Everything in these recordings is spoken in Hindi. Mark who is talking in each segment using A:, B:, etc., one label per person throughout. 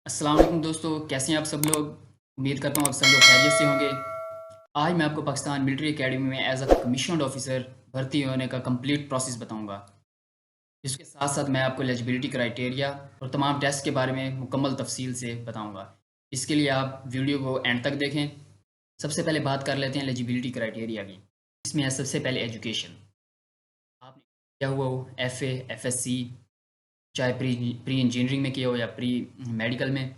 A: अस्सलाम वालेकुम दोस्तों, कैसे हैं आप सब लोग। उम्मीद करता हूँ आप सब लोग खैरियत से होंगे। आज मैं आपको पाकिस्तान मिलिट्री एकेडमी में एज अ कमीशन्ड ऑफिसर भर्ती होने का कंप्लीट प्रोसेस बताऊंगा। इसके साथ साथ मैं आपको एलिजिबिलिटी क्राइटेरिया और तमाम टेस्ट के बारे में मुकम्मल तफसील से बताऊंगा। इसके लिए आप वीडियो को एंड तक देखें। सबसे पहले बात कर लेते हैं एलिजिबिलिटी क्राइटेरिया की। इसमें है सबसे पहले एजुकेशन। आपने किया हुआ हो FA FSC, चाहे प्री प्री इंजीनियरिंग में किया हो या प्री मेडिकल में।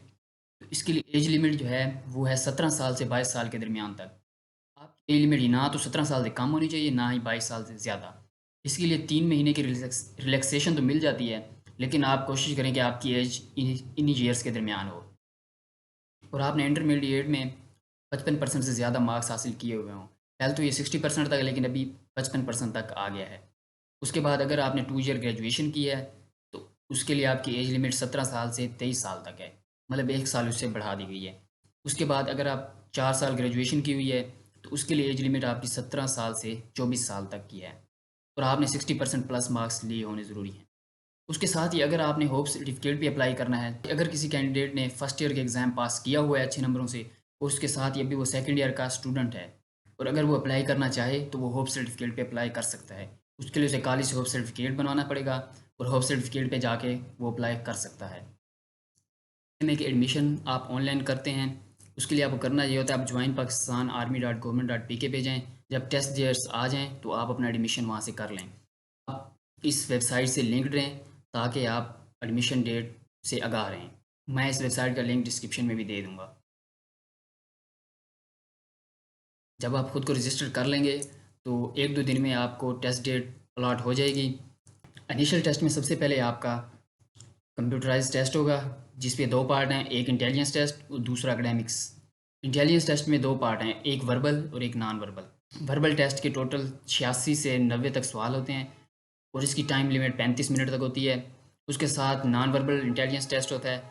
A: तो इसके लिए एज लिमिट जो है वो है 17 साल से 22 साल के दरमियान तक। आपकी एज लिमिट ना तो 17 साल से कम होनी चाहिए, ना ही 22 साल से ज़्यादा। इसके लिए 3 महीने की रिलैक्सेशन तो मिल जाती है, लेकिन आप कोशिश करें कि आपकी एज इन्हीं ईयर्स के दरमियान हो और आपने इंटरमीडिएट में 55% से ज़्यादा मार्क्स हासिल किए हुए हों। पहले तो ये 60% तक है, लेकिन अभी 55% तक आ गया है। उसके बाद अगर आपने 2 ईयर ग्रेजुएशन की है तो उसके लिए आपकी एज लिमिट 17 साल से 23 साल तक है, मतलब 1 साल उससे बढ़ा दी गई है। उसके बाद अगर आप 4 साल ग्रेजुएशन की हुई है तो उसके लिए एज लिमिट आपकी 17 साल से 24 साल तक की है और आपने 60% प्लस मार्क्स लिए होने ज़रूरी हैं। उसके साथ ही अगर आपने होप सर्टिफिकेट भी अप्लाई करना है, अगर किसी कैंडिडेट ने फर्स्ट ईयर के एग्ज़ाम पास किया हुआ है अच्छे नंबरों से और उसके साथ ही अभी वो सेकंड ईयर का स्टूडेंट है और अगर वो अप्लाई करना चाहे तो वो होप सर्टिफिकेट पे अप्लाई कर सकता है। उसके लिए उसे कॉलेज से होप सर्टिफिकेट बनवाना पड़ेगा और होप सर्टिफिकेट पे जाके वो अप्लाई कर सकता है। में कि एडमिशन आप ऑनलाइन करते हैं, उसके लिए आपको करना ये होता है, आप join Pakistan army dot government dot P के पे जाएँ। जब टेस्ट डेट्स आ जाएँ तो आप अपना एडमिशन वहाँ से कर लें। आप इस वेबसाइट से लिंक्ड रहें ताकि आप एडमिशन डेट से आगाह रहें। मैं इस वेबसाइट का लिंक डिस्क्रिप्शन में भी दे दूँगा। जब आप खुद को रजिस्टर कर लेंगे तो 1-2 दिन में आपको टेस्ट डेट अलॉट हो जाएगी। इनिशियल टेस्ट में सबसे पहले आपका कंप्यूटराइज्ड टेस्ट होगा, जिस पे 2 पार्ट हैं, एक इंटेलिजेंस टेस्ट और दूसरा एकेडमिक्स। इंटेलिजेंस टेस्ट में 2 पार्ट हैं, एक वर्बल और एक नॉन वर्बल। वर्बल टेस्ट के टोटल 86 से 90 तक सवाल होते हैं और इसकी टाइम लिमिट 35 मिनट तक होती है। उसके साथ नॉन वर्बल इंटेलिजेंस टेस्ट होता है,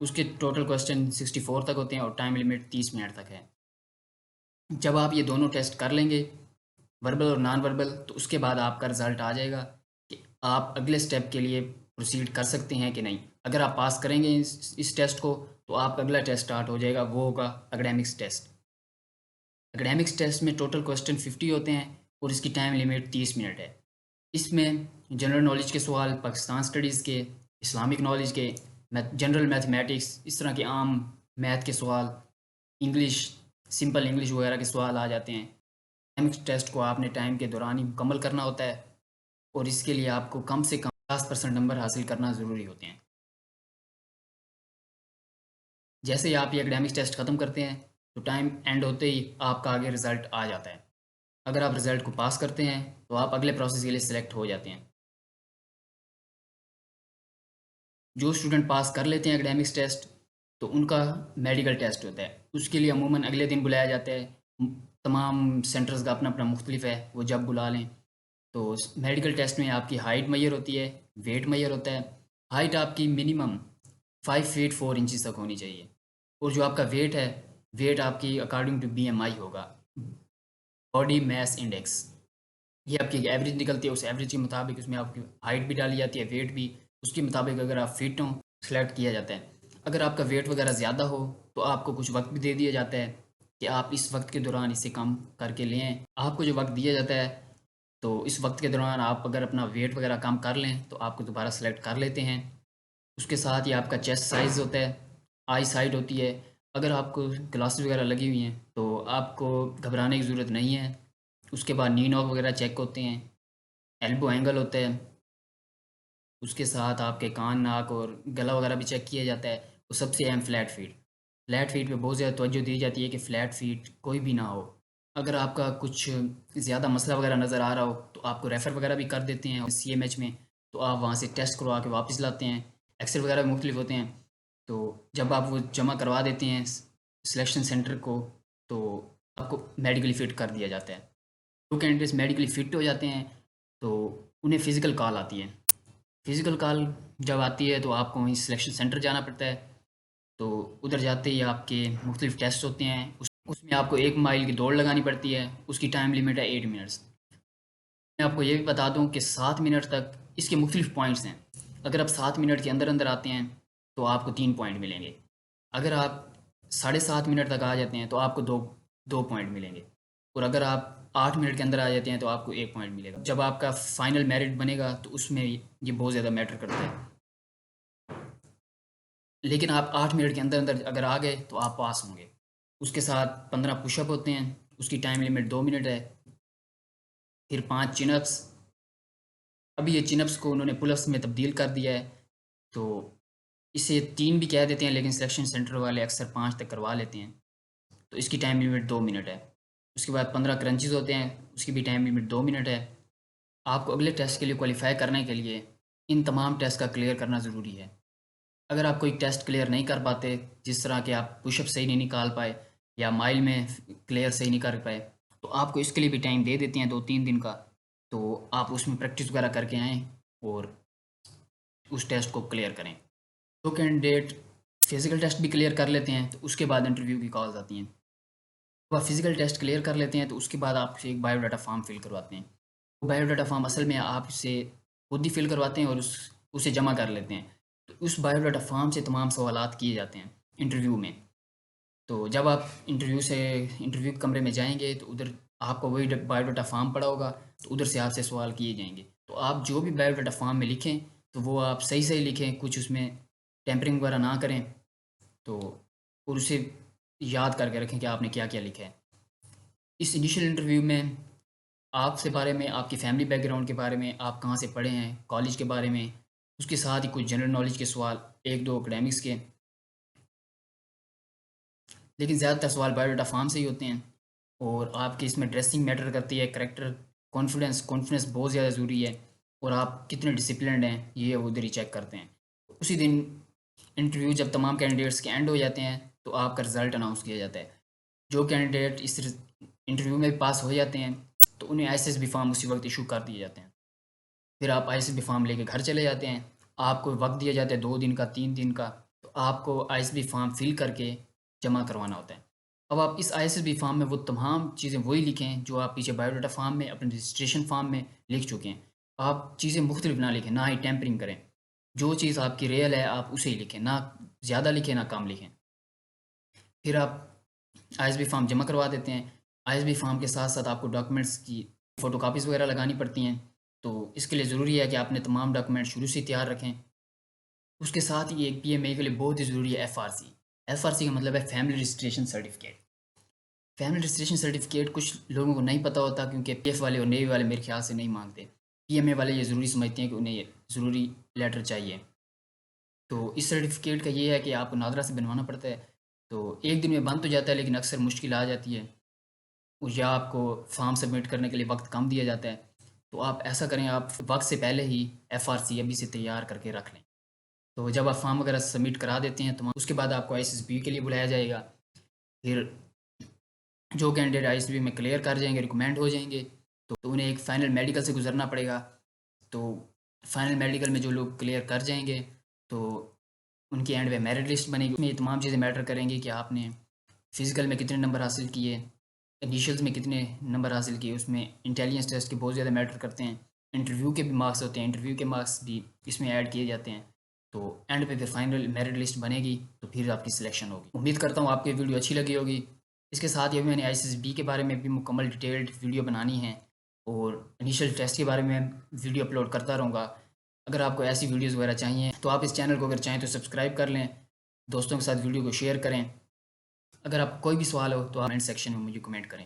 A: उसके टोटल क्वेश्चन 64 तक होते हैं और टाइम लिमिट 30 मिनट तक है। जब आप ये दोनों टेस्ट कर लेंगे, वर्बल और नॉन वर्बल, तो उसके बाद आपका रिज़ल्ट आ जाएगा कि आप अगले स्टेप के लिए प्रोसीड कर सकते हैं कि नहीं। अगर आप पास करेंगे इस टेस्ट को तो आपका अगला टेस्ट स्टार्ट हो जाएगा, वो होगा एकेडमिक्स टेस्ट। एकेडमिक्स टेस्ट में टोटल क्वेश्चन 50 होते हैं और इसकी टाइम लिमिट 30 मिनट है। इसमें जनरल नॉलेज के सवाल, पाकिस्तान स्टडीज़ के, इस्लामिक नॉलेज के, जनरल मैथमेटिक्स, इस तरह के आम मैथ के सवाल, इंग्लिश, सिंपल इंग्लिश वगैरह के सवाल आ जाते हैं। एकेडमिक्स टेस्ट को आपने टाइम के दौरान ही मुकम्मल करना होता है और इसके लिए आपको कम से कम 50% नंबर हासिल करना ज़रूरी होते हैं। जैसे ही आप ये एकेडमिक्स टेस्ट ख़त्म करते हैं तो टाइम एंड होते ही आपका आगे रिज़ल्ट आ जाता है। अगर आप रिज़ल्ट को पास करते हैं तो आप अगले प्रोसेस के लिए सिलेक्ट हो जाते हैं। जो स्टूडेंट पास कर लेते हैं एकेडमिक्स टेस्ट तो उनका मेडिकल टेस्ट होता है, उसके लिए अमूमन अगले दिन बुलाया जाता है। तमाम सेंटर्स का अपना अपना मुख्तलिफ है, वो जब बुला लें। तो मेडिकल टेस्ट में आपकी हाइट मैयर होती है, वेट मैयर होता है। हाइट आपकी मिनिमम 5 फीट 4 इंचज़ तक होनी चाहिए और जो आपका वेट है, वेट आपकी अकॉर्डिंग टू BMI होगा, बॉडी मास इंडेक्स। ये आपकी एवरेज निकलती है, उस एवरेज के मुताबिक उसमें आपकी हाइट भी डाली जाती है, वेट भी। उसके मुताबिक अगर आप फिट हों सेलेक्ट किया जाता है। अगर आपका वेट वगैरह ज़्यादा हो तो आपको कुछ वक्त भी दे दिया जाता है कि आप इस वक्त के दौरान इसे कम करके लें। आपको जो वक्त दिया जाता है तो इस वक्त के दौरान आप अगर अपना वेट वगैरह कम कर लें तो आपको दोबारा सेलेक्ट कर लेते हैं। उसके साथ ही आपका चेस्ट साइज़ होता है, आई साइट होती है। अगर आपको ग्लासेस वगैरह लगी हुई हैं तो आपको घबराने की ज़रूरत नहीं है। उसके बाद नी नॉक वगैरह चेक होते हैं, एल्बो एंगल होता है। उसके साथ आपके कान, नाक और गला वगैरह भी चेक किया जाता है। और सबसे अहम फ्लैट फीट। फ्लैट फीट पे बहुत ज़्यादा तवज्जो दी जाती है कि फ़्लैट फीट कोई भी ना हो। अगर आपका कुछ ज़्यादा मसला वगैरह नज़र आ रहा हो तो आपको रेफ़र वगैरह भी कर देते हैं CMH में, तो आप वहाँ से टेस्ट करवा के वापस लाते हैं। एक्सरे वगैरह भी मुख्तलिफ होते हैं, तो जब आप वो जमा करवा देते हैं सिलेक्शन सेंटर को तो आपको मेडिकली फ़िट कर दिया जाता है। जो कैंडिडेट्स मेडिकली फ़िट हो जाते हैं तो उन्हें फ़िज़िकल कॉल आती है। फ़िज़िकल कॉल जब आती है तो आपको वहीं सिलेक्शन सेंटर जाना पड़ता है। तो उधर जाते ही आपके मुख्तलिफ टेस्ट होते हैं, उसमें आपको 1 माइल की दौड़ लगानी पड़ती है, उसकी टाइम लिमिट है 8 मिनट्स। मैं आपको ये भी बता दूं कि 7 मिनट तक इसके मुख्तलिफ पॉइंट्स हैं। अगर आप 7 मिनट के अंदर अंदर आते हैं तो आपको 3 पॉइंट मिलेंगे। अगर आप 7.5 मिनट तक आ जाते हैं तो आपको दो दो पॉइंट मिलेंगे, और अगर आप 8 मिनट के अंदर आ जाते हैं तो आपको 1 पॉइंट मिलेगा। जब आपका फाइनल मेरिट बनेगा तो उसमें ये बहुत ज़्यादा मैटर करता है। लेकिन आप 8 मिनट के अंदर अंदर अगर आ गए तो आप पास होंगे। उसके साथ 15 पुशअप होते हैं, उसकी टाइम लिमिट 2 मिनट है। फिर 5 चिनअप्स। अभी ये चिनअप्स को उन्होंने पुलअप्स में तब्दील कर दिया है, तो इसे 3 भी कह देते हैं, लेकिन सिलेक्शन सेंटर वाले अक्सर 5 तक करवा लेते हैं। तो इसकी टाइम लिमिट 2 मिनट है। उसके बाद 15 क्रंचेस होते हैं, उसकी भी टाइम लिमिट 2 मिनट है। आपको अगले टेस्ट के लिए क्वालिफाई करने के लिए इन तमाम टेस्ट का क्लियर करना ज़रूरी है। अगर आप कोई टेस्ट क्लियर नहीं कर पाते, जिस तरह के आप पुशअप सही नहीं निकाल पाए या माइल में क्लियर सही नहीं कर पाए, तो आपको इसके लिए भी टाइम दे देते हैं 2-3 दिन का। तो आप उसमें प्रैक्टिस वगैरह करके आएँ और उस टेस्ट को क्लियर करें। जो कैंडिडेट फिज़िकल टेस्ट भी क्लियर कर लेते हैं तो उसके बाद इंटरव्यू की कॉल्स आती हैं। जब आप फिज़िकल टेस्ट क्लियर कर लेते हैं तो उसके बाद आपसे एक बायोडाटा फॉर्म फिल करवाते हैं। वो बायोडाटा फॉर्म असल में आप इसे खुद ही फिल करवाते हैं और उसे जमा कर लेते हैं। तो उस बायोडाटा फॉर्म से तमाम सवालात किए जाते हैं इंटरव्यू में। तो जब आप इंटरव्यू के कमरे में जाएँगे तो उधर आपको वही बायोडाटा फॉर्म पड़ा होगा, तो उधर से आपसे सवाल किए जाएँगे। तो आप जो भी बायोडाटा फॉर्म में लिखें तो वो आप सही-सही लिखें, कुछ उसमें टेम्परिंग वगैरह ना करें। तो और उसे याद करके रखें कि आपने क्या-क्या लिखा है। इस इनिशियल इंटरव्यू में आपसे बारे में, आपकी फैमिली बैकग्राउंड के बारे में, आप कहाँ से पढ़े हैं, कॉलेज के बारे में, उसके साथ ही कुछ जनरल नॉलेज के सवाल, 1-2 एकेडमिक्स के। लेकिन ज़्यादातर सवाल बायोडाटा फॉर्म से ही होते हैं, और आपकी इसमें ड्रेसिंग मैटर करती है, करैक्टर, कॉन्फिडेंस बहुत ज़्यादा ज़रूरी है, और आप कितने डिसिप्लिन्ड हैं, ये वो उधर ही चेक करते हैं। उसी दिन इंटरव्यू जब तमाम कैंडिडेट्स के एंड हो जाते हैं, तो आपका रिज़ल्ट अनाउंस किया जाता है। जो कैंडिडेट इस इंटरव्यू में भी पास हो जाते हैं, तो उन्हें आईएसएसबी फॉर्म उसी वक्त इशू कर दिए जाते हैं। फिर आप आईएसबी फॉर्म लेके घर चले जाते हैं। आपको वक्त दिया जाता है 2 दिन का, 3 दिन का। तो आपको आईएसबी फॉर्म फिल करके जमा करवाना होता है। अब आप इस आईएसबी फॉर्म में वो तमाम चीज़ें वही लिखें जो आप पीछे बायोडाटा फॉर्म में, अपने रजिस्ट्रेशन फॉर्म में लिख चुके हैं। आप चीज़ें मुख्तलिफ ना लिखें, ना ही टेम्परिंग करें। जो चीज़ आपकी रियल है आप उसे ही लिखें, ना ज़्यादा लिखें ना कम लिखें। फिर आप आईएसबी फॉर्म जमा करवा देते हैं। आईएसबी फॉर्म के साथ-साथ आपको डॉक्यूमेंट्स की फ़ोटोकॉपीज़ वगैरह लगानी पड़ती हैं। तो इसके लिए ज़रूरी है कि आपने तमाम डॉक्यूमेंट शुरू से ही तैयार रखें। उसके साथ ही एक पीएमए के लिए बहुत ही ज़रूरी है एफआरसी। एफआरसी का मतलब है family registration certificate. Family registration certificate कुछ लोगों को नहीं पता होता, क्योंकि पीएफ वाले और नेवी वाले मेरे ख्याल से नहीं माँगते। पीएमए वाले ये ज़रूरी समझते हैं कि उन्हें ये ज़रूरी लेटर चाहिए। तो इस सर्टिफिकेट का ये है कि आपको नादरा से बनवाना पड़ता है। तो एक दिन में बन तो जाता है, लेकिन अक्सर मुश्किल आ जाती है, या आपको फॉर्म सबमिट करने के लिए वक्त कम दिया जाता है। तो आप ऐसा करें, आप वक्त से पहले ही एफआरसी अभी से तैयार करके रख लें। तो जब आप फॉर्म वगैरह सबमिट करा देते हैं तो उसके बाद आपको आईएसएसबी के लिए बुलाया जाएगा। फिर जो कैंडिडेट आईएसएसबी में क्लियर कर जाएंगे, रिकमेंड हो जाएंगे, तो उन्हें एक फ़ाइनल मेडिकल से गुजरना पड़ेगा। तो फाइनल मेडिकल में जो लोग क्लियर कर जाएंगे, तो उनकी एंड में मेरिट लिस्ट बनेगी। उसमें ये तमाम चीज़ें मैटर करेंगी कि आपने फ़िज़िकल में कितने नंबर हासिल किए, इनिशियल्स में कितने नंबर हासिल किए। उसमें इंटेलिजेंस टेस्ट के बहुत ज़्यादा मैटर करते हैं। इंटरव्यू के भी मार्क्स होते हैं, इंटरव्यू के मार्क्स भी इसमें ऐड किए जाते हैं। तो एंड पे फिर फाइनल मेरिट लिस्ट बनेगी, तो फिर आपकी सिलेक्शन होगी। उम्मीद करता हूँ आपको ये वीडियो अच्छी लगी होगी। इसके साथ ही अभी मैंने आईएसएसबी के बारे में भी मुकम्मल डिटेल्ड वीडियो बनानी है, और इनिशियल टेस्ट के बारे में वीडियो अपलोड करता रहूँगा। अगर आपको ऐसी वीडियोज़ वगैरह चाहिए तो आप इस चैनल को अगर चाहें तो सब्सक्राइब कर लें, दोस्तों के साथ वीडियो को शेयर करें। अगर आपको कोई भी सवाल हो तो आप कमेंट सेक्शन में मुझे कमेंट करें।